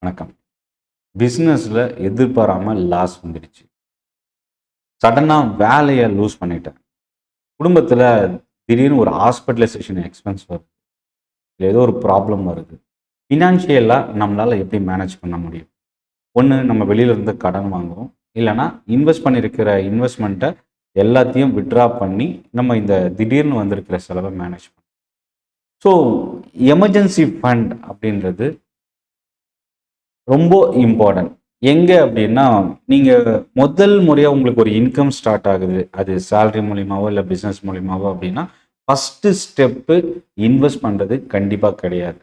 வணக்கம். பிஸ்னஸில் எதிர்பாராமல் லாஸ் வந்துடுச்சு. சடனாக வேலையை லூஸ் பண்ணிட்டேன். குடும்பத்தில் திடீர்னு ஒரு ஹாஸ்பிட்டலைசேஷன் எக்ஸ்பென்ஸ் வருது. இல்லை ஏதோ ஒரு ப்ராப்ளம் வருது. ஃபினான்ஷியலாக நம்மளால் எப்படி மேனேஜ் பண்ண முடியும்? ஒன்று, நம்ம வெளியிலேருந்து கடன் வாங்குவோம். இல்லைனா இன்வெஸ்ட் பண்ணியிருக்கிற இன்வெஸ்ட்மெண்ட்டை எல்லாத்தையும் வித்ட்ரா பண்ணி நம்ம இந்த திடீர்னு வந்திருக்கிற செலவை மேனேஜ் பண்ணணும். ஸோ எமர்ஜென்சி ஃபண்ட் அப்படின்றது ரொம்ப இம்பார்ட்டன்ட். எங்கே அப்படின்னா, நீங்கள் முதல் முறையாக உங்களுக்கு ஒரு இன்கம் ஸ்டார்ட் ஆகுது, அது சேலரி மூலியமாவோ இல்லை பிஸ்னஸ் மூலியமாவோ அப்படின்னா, ஃபஸ்ட்டு ஸ்டெப்பு இன்வெஸ்ட் பண்ணுறது கண்டிப்பாக கிடையாது.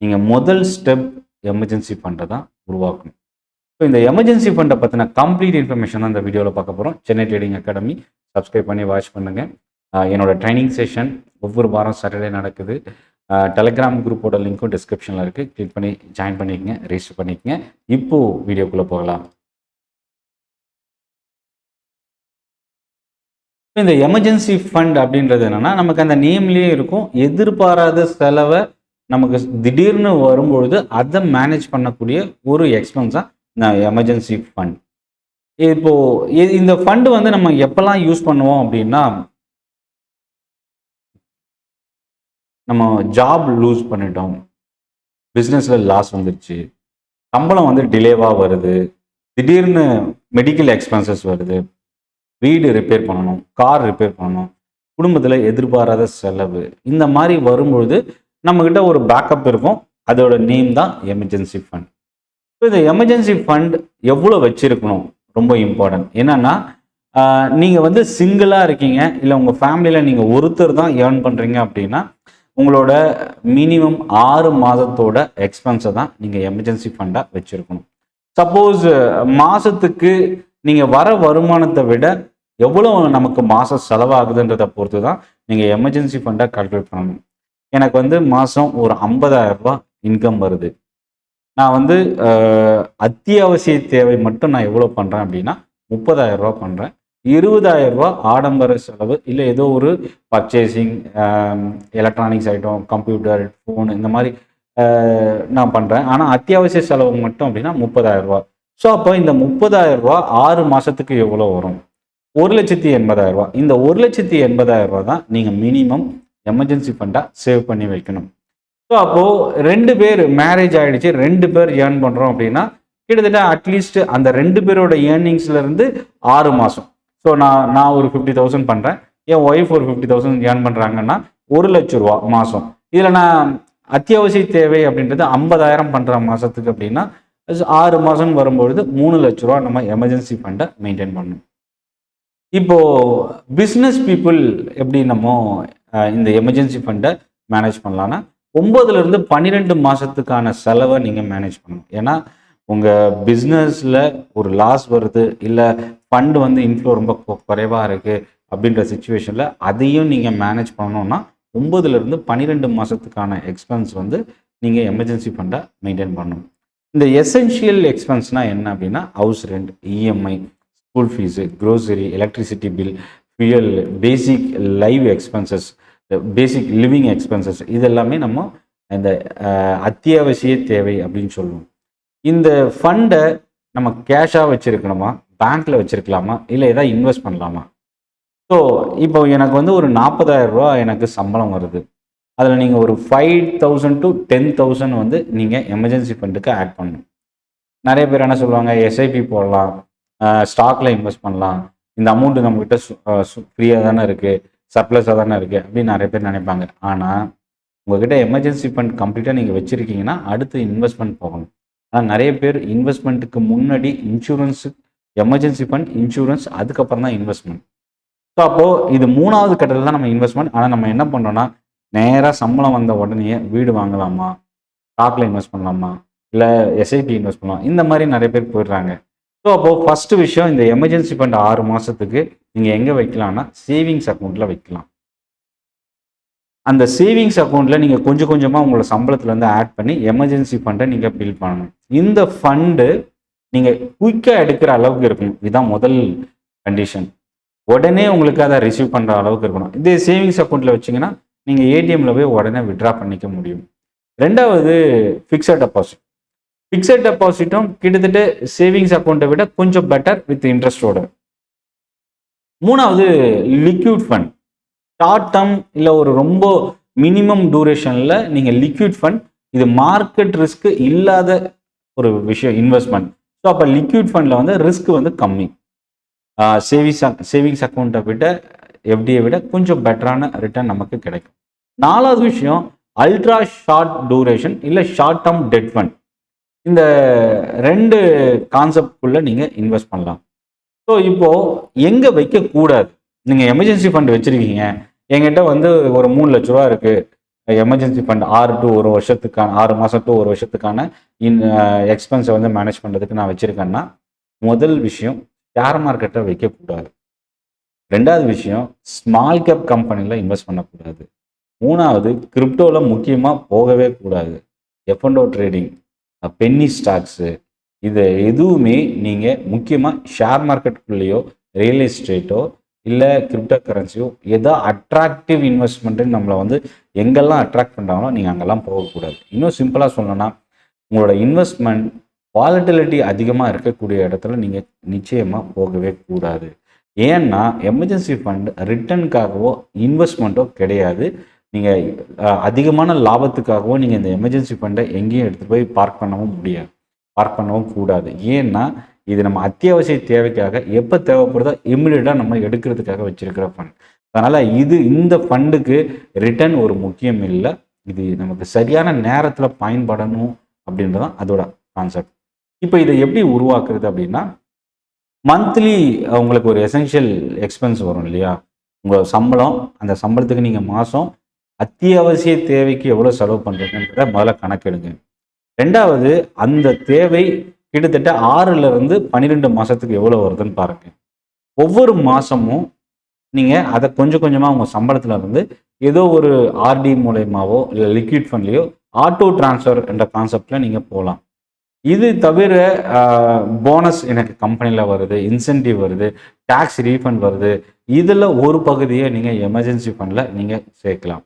நீங்கள் முதல் ஸ்டெப் எமர்ஜென்சி ஃபண்டை தான் உருவாக்கணும். ஸோ இந்த எமர்ஜென்சி ஃபண்டை பற்றின கம்ப்ளீட் இன்ஃபர்மேஷன் தான் இந்த வீடியோவில் பார்க்க போகிறோம். சென்னை ட்ரேடிங் அகாடமி சப்ஸ்கிரைப் பண்ணி வாட்ச் பண்ணுங்கள். என்னோட ட்ரைனிங் செஷன் ஒவ்வொரு வாரம் சாட்டர்டே நடக்குது. டெலிகிராம் குரூப்போட லிங்க்கும் டிஸ்கிரிப்ஷனில் இருக்குது. கிளிக் பண்ணி ஜாயின் பண்ணிக்கங்க, ரெஜிஸ்டர் பண்ணிக்கங்க. இப்போது வீடியோக்குள்ளே போகலாம். இந்த எமர்ஜென்சி ஃபண்ட் அப்படின்றது என்னென்னா, நமக்கு அந்த நேம்லேயே இருக்கும், எதிர்பாராத செலவை நமக்கு திடீர்னு வரும்பொழுது அதை மேனேஜ் பண்ணக்கூடிய ஒரு எக்ஸ்பென்ஸ் தான் இந்த எமர்ஜென்சி ஃபண்ட். இப்போது இந்த ஃபண்டு வந்து நம்ம எப்போல்லாம் யூஸ் பண்ணுவோம் அப்படின்னா, நம்ம ஜாப் லூஸ் பண்ணிட்டோம், பிஸ்னஸில் லாஸ் வந்துருச்சு, சம்பளம் வந்து டிலேவாக வருது, திடீர்னு மெடிக்கல் எக்ஸ்பென்சஸ் வருது, வீடு ரிப்பேர் பண்ணணும், கார் ரிப்பேர் பண்ணணும், குடும்பத்தில் எதிர்பாராத செலவு, இந்த மாதிரி வரும்பொழுது நம்மக்கிட்ட ஒரு பேக்கப் இருக்கும். அதோட நேம் தான் எமர்ஜென்சி ஃபண்ட். ஸோ இந்த எமர்ஜென்சி ஃபண்ட் எவ்வளோ வச்சுருக்கணும் ரொம்ப இம்பார்ட்டன்ட். என்னென்னா, நீங்கள் வந்து சிங்கிளாக இருக்கீங்க, இல்லை உங்கள் ஃபேமிலியில் நீங்கள் ஒருத்தர் தான் ஏர்ன் பண்ணுறீங்க அப்படின்னா, உங்களோட மினிமம் 6 மாதத்தோட எக்ஸ்பென்ஸை தான் நீங்கள் எமர்ஜென்சி ஃபண்டாக வச்சுருக்கணும். சப்போஸ் மாதத்துக்கு நீங்கள் வர வருமானத்தை விட எவ்வளோ நமக்கு மாதம் செலவாகுதுன்றதை பொறுத்து தான் நீங்கள் எமர்ஜென்சி ஃபண்டாக கால்குலேட் பண்ணணும். எனக்கு வந்து மாதம் ஒரு 50,000 ரூபா இன்கம் வருது. நான் வந்து அத்தியாவசிய தேவை மட்டும் நான் எவ்வளோ பண்ணுறேன் அப்படின்னா 30,000 ரூபா பண்ணுறேன். 20,000 ரூபா ஆடம்பர செலவு, இல்லை ஏதோ ஒரு purchasing, electronics item, computer, phone, இந்த மாதிரி நான் பண்ணுறேன். ஆனால் அத்தியாவசிய செலவு மட்டும் அப்படின்னா 30,000 ரூபா. ஸோ அப்போ இந்த 30,000 ரூபா 6 மாதத்துக்கு எவ்வளோ வரும்? 1,80,000 ரூபா. இந்த 1,80,000 ரூபா தான் நீங்கள் மினிமம் எமர்ஜென்சி ஃபண்டாக சேவ் பண்ணி வைக்கணும். ஸோ அப்போது 2 பேர் மேரேஜ் ஆகிடுச்சு, 2 பேர் ஏர்ன் பண்ணுறோம் அப்படின்னா கிட்டத்தட்ட அட்லீஸ்ட் அந்த 2 பேரோட ஏர்னிங்ஸ்லேருந்து 6 மாதம். ஸோ நான் ஒரு 50,000 பண்ணுறேன், என் ஒய்ஃப் ஒரு 50,000 ஏர்ன் பண்ணுறாங்கன்னா 1,00,000 ரூபா மாதம். இதில் நான் அத்தியாவசிய தேவை அப்படின்றது 50,000 பண்ணுற மாதத்துக்கு அப்படின்னா 6 மாதம் வரும்பொழுது 3,00,000 ரூபா நம்ம எமர்ஜென்சி ஃபண்டை மெயின்டைன் பண்ணணும். இப்போது பிஸ்னஸ் பீப்புள் எப்படி நம்ம இந்த எமர்ஜென்சி ஃபண்டை மேனேஜ் பண்ணலான்னா, 9லேருந்து 12 மாதத்துக்கான செலவை நீங்கள் மேனேஜ் பண்ணணும். ஏன்னா உங்கள் பிஸ்னஸில் ஒரு லாஸ் வருது, இல்லை ஃபண்டு வந்து இன்ஃப்ளோ ரொம்ப குறைவாக இருக்குது அப்படின்ற சுச்சுவேஷனில் அதையும் நீங்கள் மேனேஜ் பண்ணணுன்னா 9லேருந்து 12 மாதத்துக்கான எக்ஸ்பென்ஸ் வந்து நீங்கள் எமர்ஜென்சி ஃபண்டை மெயின்டைன் பண்ணணும். இந்த எசென்ஷியல் எக்ஸ்பென்ஸ்னால் என்ன அப்படின்னா, house rent, EMI, school fees, grocery, electricity bill, fuel, basic live expenses, basic living expenses, இதெல்லாமே நம்ம இந்த அத்தியாவசிய தேவை அப்படின்னு சொல்லுவோம். இந்த ஃபண்டை நம்ம கேஷாக வச்சுருக்கணுமா, பேங்க்கில் வச்சுருக்கலாமா, இல்லை எதாவது இன்வெஸ்ட் பண்ணலாமா? ஸோ இப்போ எனக்கு வந்து ஒரு 40,000 ரூபா எனக்கு சம்பளம் வருது. அதில் நீங்கள் ஒரு 5,000 to 10,000 வந்து நீங்கள் எமர்ஜென்சி ஃபண்டுக்கு ஆட் பண்ணணும். நிறைய பேர் என்ன சொல்லுவாங்க, எஸ்ஐபி போடலாம், ஸ்டாக்கில் இன்வெஸ்ட் பண்ணலாம், இந்த அமௌண்ட்டு நம்மக்கிட்ட ஃப்ரீயாக தானே இருக்குது, சர்ப்ளஸாக தானே இருக்குது அப்படின்னு நிறைய பேர் நினைப்பாங்க. ஆனால் உங்கள்கிட்ட எமர்ஜென்சி ஃபண்ட் கம்ப்ளீட்டாக நீங்கள் வச்சுருக்கீங்கன்னா அடுத்து இன்வெஸ்ட்மெண்ட் போகணும். ஆனால் நிறைய பேர் இன்வெஸ்ட்மெண்ட்டுக்கு முன்னாடி இன்சூரன்ஸு, எமர்ஜென்சி ஃபண்ட், இன்சூரன்ஸ், அதுக்கப்புறம் தான் இன்வெஸ்ட்மெண்ட். ஸோ அப்போது இது 3வது கட்டத்தில் தான் நம்ம இன்வெஸ்ட்மெண்ட். ஆனால் நம்ம என்ன பண்ணுறோன்னா, நேராக சம்பளம் வந்த உடனே வீடு வாங்கலாமா, ஸ்டாக்கில் இன்வெஸ்ட் பண்ணலாமா, இல்லை எஸ்ஐபி இன்வெஸ்ட் பண்ணலாம், இந்த மாதிரி நிறைய பேர் போயிடுறாங்க. ஸோ அப்போது ஃபஸ்ட்டு விஷயம், இந்த எமர்ஜென்சி ஃபண்ட் 6 மாதத்துக்கு நீங்கள் எங்கே வைக்கலாம்னா சேவிங்ஸ் அக்கௌண்ட்டில் வைக்கலாம். அந்த சேவிங்ஸ் அக்கௌண்ட்டில் நீங்கள் கொஞ்சம் கொஞ்சமாக உங்களோட சம்பளத்துலேருந்து ஆட் பண்ணி எமர்ஜென்சி ஃபண்டை நீங்கள் பில்ட் பண்ணணும். இந்த ஃபண்டு நீங்கள் குயிக்காக எடுக்கிற அளவுக்கு இருக்கணும். இதுதான் முதல் கண்டிஷன். உடனே உங்களுக்கு அதை ரிசீவ் பண்ணுற அளவுக்கு இருக்கணும். இதே சேவிங்ஸ் அக்கௌண்ட்டில் வச்சிங்கன்னா நீங்கள் ஏடிஎம்மில் போய் உடனே வித்ட்ரா பண்ணிக்க முடியும். 2வது ஃபிக்ஸட் டெபாசிட். ஃபிக்ஸட் டெபாசிட்டும் கிட்டத்தட்ட சேவிங்ஸ் அக்கௌண்ட்டை விட கொஞ்சம் பெட்டர் வித் இன்ட்ரெஸ்டோட. மூணாவது லிக்விட் ஃபண்ட். ஷார்ட் டேர்ம் இல்லை ஒரு ரொம்ப மினிமம் டூரேஷனில் நீங்கள் லிக்விட் ஃபண்ட், இது மார்க்கெட் ரிஸ்க் இல்லாத ஒரு விஷயம் இன்வெஸ்ட்மெண்ட். ஸோ அப்போ லிக்விட் ஃபண்டில் வந்து ரிஸ்க் வந்து கம்மி. சேவிங்ஸ் அக்கௌண்ட்டை விட எஃப்டியை விட கொஞ்சம் பெட்டரான ரிட்டர்ன் நமக்கு கிடைக்கும். நாலாவது விஷயம் அல்ட்ரா ஷார்ட் டூரேஷன் இல்லை ஷார்ட் டேர்ம் டெட் ஃபண்ட். இந்த ரெண்டு கான்செப்ட்குள்ளே நீங்கள் இன்வெஸ்ட் பண்ணலாம். ஸோ இப்போது எங்கே வைக்கக்கூடாது? நீங்கள் எமர்ஜென்சி ஃபண்ட் வச்சுருக்கீங்க, என்கிட்ட வந்து ஒரு 3 லட்ச ரூபா இருக்குது, எமர்ஜென்சி ஃபண்ட் 6 to 1 வருஷத்துக்கான 6 மாதம் to 1 வருஷத்துக்கான எக்ஸ்பென்ஸை வந்து மேனேஜ் பண்ணுறதுக்கு நான் வச்சுருக்கேன்னா, முதல் விஷயம் ஷேர் மார்க்கெட்டை வைக்கக்கூடாது. ரெண்டாவது விஷயம் ஸ்மால் கேப் கம்பெனியில் இன்வெஸ்ட் பண்ணக்கூடாது. மூணாவது கிரிப்டோவில் முக்கியமாக போகவே கூடாது. எஃப்என்டோ ட்ரேடிங், பென்னி ஸ்டாக்ஸு, இது எதுவுமே நீங்கள் முக்கியமாக ஷேர் மார்க்கெட்டுக்குள்ளேயோ ரியல் எஸ்டேட்டோ இல்லை கிரிப்டோ கரன்சியோ ஏதோ அட்ராக்டிவ் இன்வெஸ்ட்மெண்ட்டுன்னு நம்மளை வந்து எங்கெல்லாம் அட்ராக்ட் பண்ணுறாங்களோ நீங்கள் அங்கெல்லாம் போகக்கூடாது. இன்னும் சிம்பிளாக சொல்லணும்னா உங்களோட இன்வெஸ்ட்மெண்ட் வாலட்டிலிட்டி அதிகமாக இருக்கக்கூடிய இடத்துல நீங்கள் நிச்சயமாக போகவே கூடாது. ஏன்னா எமர்ஜென்சி ஃபண்ட் ரிட்டர்னுக்காகவோ இன்வெஸ்ட்மெண்ட்டோ கிடையாது. நீங்கள் அதிகமான லாபத்துக்காகவோ நீங்கள் இந்த எமர்ஜென்சி ஃபண்டை எங்கேயும் எடுத்துகிட்டு போய் பார்க் பண்ணவும் கூடாது. ஏன்னா இது நம்ம அத்தியாவசிய தேவைக்காக எப்போ தேவைப்படுதோ இம்மிடியட்டாக நம்ம எடுக்கிறதுக்காக வச்சிருக்கிற ஃபண்ட். அதனால் இந்த ஃபண்டுக்கு ரிட்டர்ன் ஒரு முக்கியம் இல்லை. இது நமக்கு சரியான நேரத்தில் பயன்படணும் அப்படின்றதான் அதோட கான்செப்ட். இப்போ இதை எப்படி உருவாக்குறது அப்படின்னா, மந்த்லி உங்களுக்கு ஒரு எசென்ஷியல் எக்ஸ்பென்ஸ் வரும் இல்லையா, உங்கள் சம்பளம். அந்த சம்பளத்துக்கு நீங்கள் மாதம் அத்தியாவசிய தேவைக்கு எவ்வளோ செலவு பண்ணுறீங்கன்றத முதல்ல கணக்கெடுங்க. ரெண்டாவது அந்த தேவை கிட்டத்தட்ட 6லிருந்து 12 மாதத்துக்கு எவ்வளோ வருதுன்னு பாருங்கள். ஒவ்வொரு மாதமும் நீங்கள் அதை கொஞ்சம் கொஞ்சமாக உங்கள் சம்பளத்தில் இருந்து ஏதோ ஒரு ஆர்டி மூலயமாவோ இல்லை லிக்விட் ஃபண்ட்லேயோ ஆட்டோ டிரான்ஸ்ஃபர் என்ற கான்செப்டில் நீங்கள் போகலாம். இது தவிர போனஸ் எனக்கு கம்பெனியில் வருது, இன்சென்டிவ் வருது, டேக்ஸ் ரீஃபண்ட் வருது, இதில் ஒரு பகுதியை நீங்கள் எமர்ஜென்சி ஃபண்டில் நீங்கள் சேர்க்கலாம்.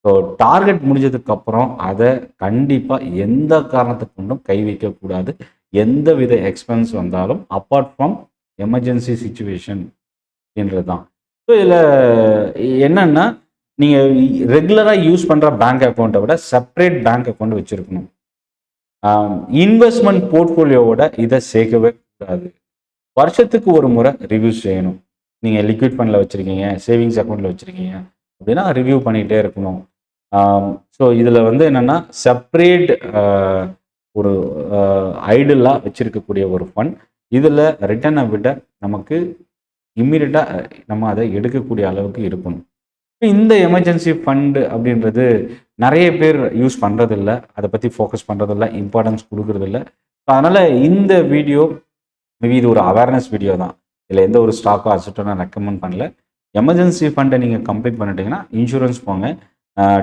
ஸோ டார்கெட் முடிஞ்சதுக்கப்புறம் அதை கண்டிப்பாக எந்த காரணத்துக்கு கொண்டும் கை வைக்கக்கூடாது. எந்த வித எக்ஸ்பென்ஸ் வந்தாலும் அப்பார்ட் ஃப்ரம் எமர்ஜென்சி சிச்சுவேஷன் அப்படின்றது தான். ஸோ இதில் என்னென்னா, நீங்கள் ரெகுலராக யூஸ் பண்ணுற பேங்க் அக்கௌண்ட்டை விட செப்பரேட் பேங்க் அக்கௌண்ட் வச்சுருக்கணும். இன்வெஸ்ட்மெண்ட் போர்ட்ஃபோலியோவோட இதை சேர்க்கவே கூடாது. வருஷத்துக்கு ஒரு முறை ரிவ்யூ செய்யணும். நீங்கள் லிக்விட் ஃபண்டில் வச்சுருக்கீங்க, சேவிங்ஸ் அக்கௌண்ட்டில் வச்சுருக்கீங்க அப்படின்னா ரிவ்யூ பண்ணிகிட்டே இருக்கணும். ஸோ இதில் வந்து என்னென்னா செப்பரேட் ஒரு ஐடியலாக வச்சுருக்கக்கூடிய ஒரு ஃபண்ட். இதில் ரிட்டர்னை விட நமக்கு இம்மீடியட்டாக நம்ம அதை எடுக்கக்கூடிய அளவுக்கு இருக்கணும். இந்த எமர்ஜென்சி ஃபண்டு அப்படின்றது நிறைய பேர் யூஸ் பண்ணுறதில்ல, அதை பற்றி ஃபோக்கஸ் பண்ணுறதில்ல, இம்பார்ட்டன்ஸ் கொடுக்குறதில்ல. அதனால் இந்த வீடியோ மேபி இது ஒரு அவேர்னஸ் வீடியோ தான். இதில் எந்த ஒரு ஸ்டாக்கோ அசட்டோ நான் ரெக்கமெண்ட் பண்ணல. எமர்ஜென்சி ஃபண்டை நீங்கள் கம்ப்ளீட் பண்ணிட்டீங்கன்னா இன்சூரன்ஸ் போங்க.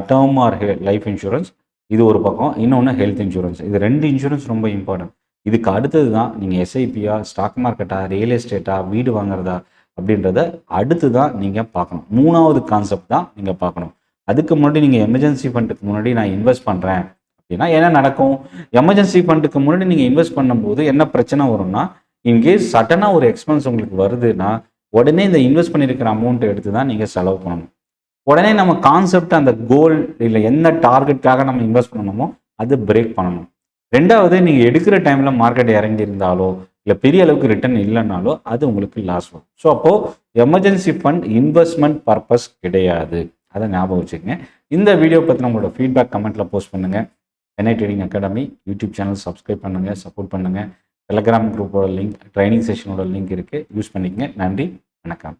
டேர்ம் ஆர் லைஃப் இன்சூரன்ஸ் இது ஒரு பக்கம், இன்னொன்று ஹெல்த் இன்சூரன்ஸ். இது 2 இன்சூரன்ஸ் ரொம்ப இம்பார்ட்டன்ட். இதுக்கு அடுத்தது தான் நீங்கள் எஸ்ஐபியா, ஸ்டாக் மார்க்கெட்டா, ரியல் எஸ்டேட்டா, வீடு வாங்குறதா அப்படின்றத அடுத்து தான் நீங்கள் பார்க்கணும். 3வது கான்செப்ட் தான் நீங்கள் பார்க்கணும். அதுக்கு முன்னாடி நீங்கள் எமர்ஜென்சி ஃபண்டுக்கு முன்னாடி நான் இன்வெஸ்ட் பண்ணுறேன் அப்படின்னா என்ன நடக்கும்? எமர்ஜென்சி ஃபண்டுக்கு முன்னாடி நீங்கள் இன்வெஸ்ட் பண்ணும்போது என்ன பிரச்சனை வரும்னா, இன்கேஸ் சடனாக ஒரு எக்ஸ்பென்ஸ் உங்களுக்கு வருதுன்னா உடனே இந்த இன்வெஸ்ட் பண்ணியிருக்கிற அமௌண்ட்டை எடுத்து தான் நீங்கள் செலவு பண்ணணும். உடனே நம்ம கான்செப்ட், அந்த கோல் இல்லை என்ன டார்கெட்டுக்காக நம்ம இன்வெஸ்ட் பண்ணணுமோ அது பிரேக் பண்ணணும். ரெண்டாவது, நீங்கள் எடுக்கிற டைமில் மார்க்கெட் இறங்கி இருந்தாலோ இல்லை பெரிய அளவுக்கு ரிட்டர்ன் இல்லைனாலோ அது உங்களுக்கு லாஸ் வரும். ஸோ அப்போது எமர்ஜென்சி ஃபண்ட் இன்வெஸ்ட்மெண்ட் பர்பஸ் கிடையாது. அதை ஞாபகம் வச்சுக்கோங்க. இந்த வீடியோ பற்றி நம்மளோட ஃபீட்பேக் கமெண்ட்டில் போஸ்ட் பண்ணுங்கள். NI trading academy YouTube channel subscribe பண்ணுங்கள், சப்போர்ட் பண்ணுங்கள். டெலகிராம் குரூப்போட லிங்க், ட்ரைனிங் செஷனோட லிங்க் இருக்குது, யூஸ் பண்ணிக்கங்க. நன்றி, வணக்கம்.